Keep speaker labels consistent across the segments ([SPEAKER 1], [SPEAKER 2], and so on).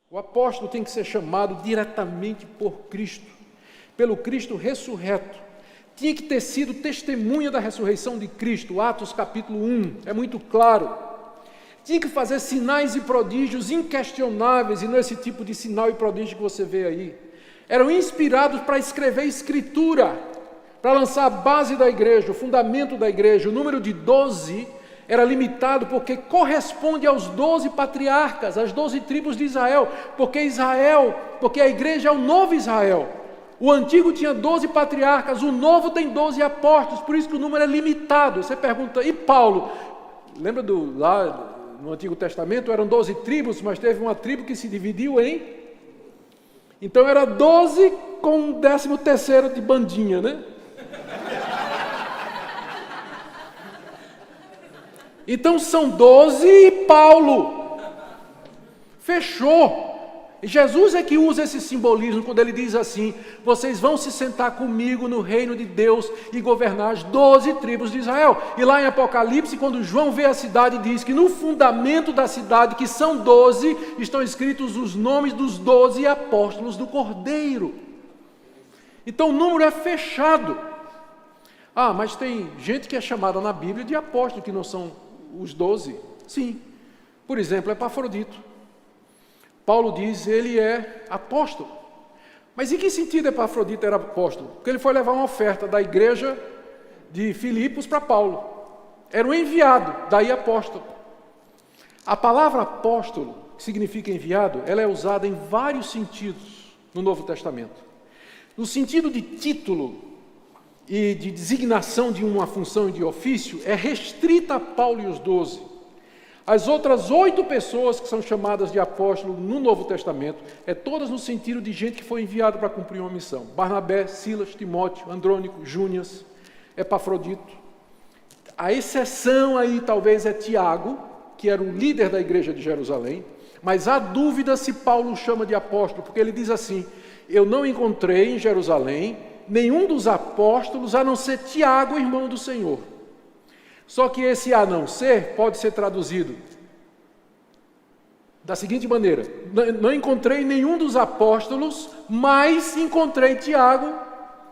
[SPEAKER 1] O apóstolo tem que ser chamado diretamente por Cristo, pelo Cristo ressurreto. Tinha que ter sido testemunha da ressurreição de Cristo, Atos capítulo 1, é muito claro. Tinha que fazer sinais e prodígios inquestionáveis, e não esse tipo de sinal e prodígio que você vê aí. Eram inspirados para escrever escritura, para lançar a base da igreja, o fundamento da igreja. O número de 12 era limitado porque corresponde aos 12 patriarcas, às 12 tribos de Israel, porque a igreja é o novo Israel. O antigo tinha 12 patriarcas, o novo tem 12 apóstolos, por isso que o número é limitado. Você pergunta, e Paulo? Lembra lá no Antigo Testamento eram 12 tribos, mas teve uma tribo que se dividiu em... Então era 12 com um 13º de bandinha, né? Então são 12 e Paulo. Fechou. E Jesus é que usa esse simbolismo quando ele diz assim: vocês vão se sentar comigo no reino de Deus e governar as 12 tribos de Israel. E lá em Apocalipse, quando João vê a cidade, diz que no fundamento da cidade, que são 12, estão escritos os nomes dos 12 apóstolos do Cordeiro. Então o número é fechado. Ah, mas tem gente que é chamada na Bíblia de apóstolo, que não são os 12. Sim. Por exemplo, Epafrodito. Paulo diz, ele é apóstolo. Mas em que sentido Epafrodito era apóstolo? Porque ele foi levar uma oferta da igreja de Filipos para Paulo. Era um enviado, daí apóstolo. A palavra apóstolo, que significa enviado, ela é usada em vários sentidos no Novo Testamento. No sentido de título e de designação de uma função e de ofício, é restrita a Paulo e os 12. As outras 8 pessoas que são chamadas de apóstolo no Novo Testamento, é todas no sentido de gente que foi enviada para cumprir uma missão. Barnabé, Silas, Timóteo, Andrônico, Júnias, Epafrodito. A exceção aí talvez é Tiago, que era o líder da igreja de Jerusalém, mas há dúvida se Paulo chama de apóstolo, porque ele diz assim: eu não encontrei em Jerusalém nenhum dos apóstolos, a não ser Tiago, irmão do Senhor. Só que esse a não ser pode ser traduzido da seguinte maneira: não encontrei nenhum dos apóstolos, mas encontrei Tiago,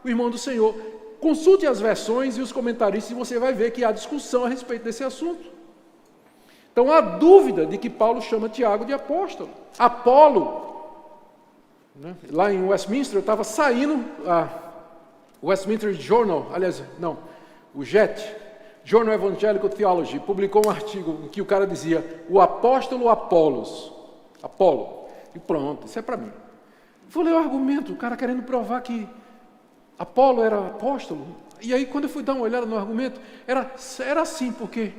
[SPEAKER 1] o irmão do Senhor. Consulte as versões e os comentaristas e você vai ver que há discussão a respeito desse assunto. Então há dúvida de que Paulo chama Tiago de apóstolo. Apolo, né? Lá em Westminster, eu estava saindo, o Westminster Journal, o JET, Journal Evangelical Theology, publicou um artigo em que o cara dizia, o apóstolo Apolo, e pronto, isso é para mim. Vou ler o argumento, o cara querendo provar que Apolo era apóstolo, e aí quando eu fui dar uma olhada no argumento, era assim, porque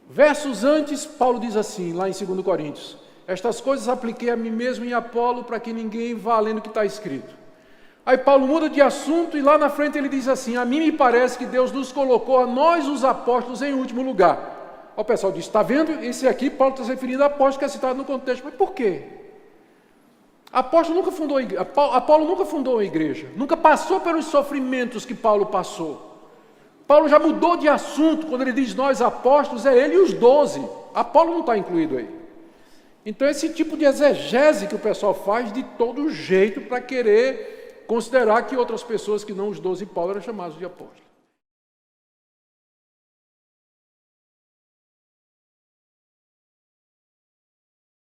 [SPEAKER 1] versos antes, Paulo diz assim, lá em 2 Coríntios, estas coisas apliquei a mim mesmo em Apolo, para que ninguém vá além do que está escrito. Aí Paulo muda de assunto e lá na frente ele diz assim, a mim me parece que Deus nos colocou a nós os apóstolos em último lugar. O pessoal diz, está vendo? Esse aqui Paulo está se referindo a apóstolo que é citado no contexto. Mas por quê? Apolo nunca fundou a igreja, nunca passou pelos sofrimentos que Paulo passou. Paulo já mudou de assunto, quando ele diz nós apóstolos, é ele e os 12. Apolo não está incluído aí. Então esse tipo de exegese que o pessoal faz de todo jeito para querer considerar que outras pessoas que não os 12 Paulo eram chamados de apóstolos.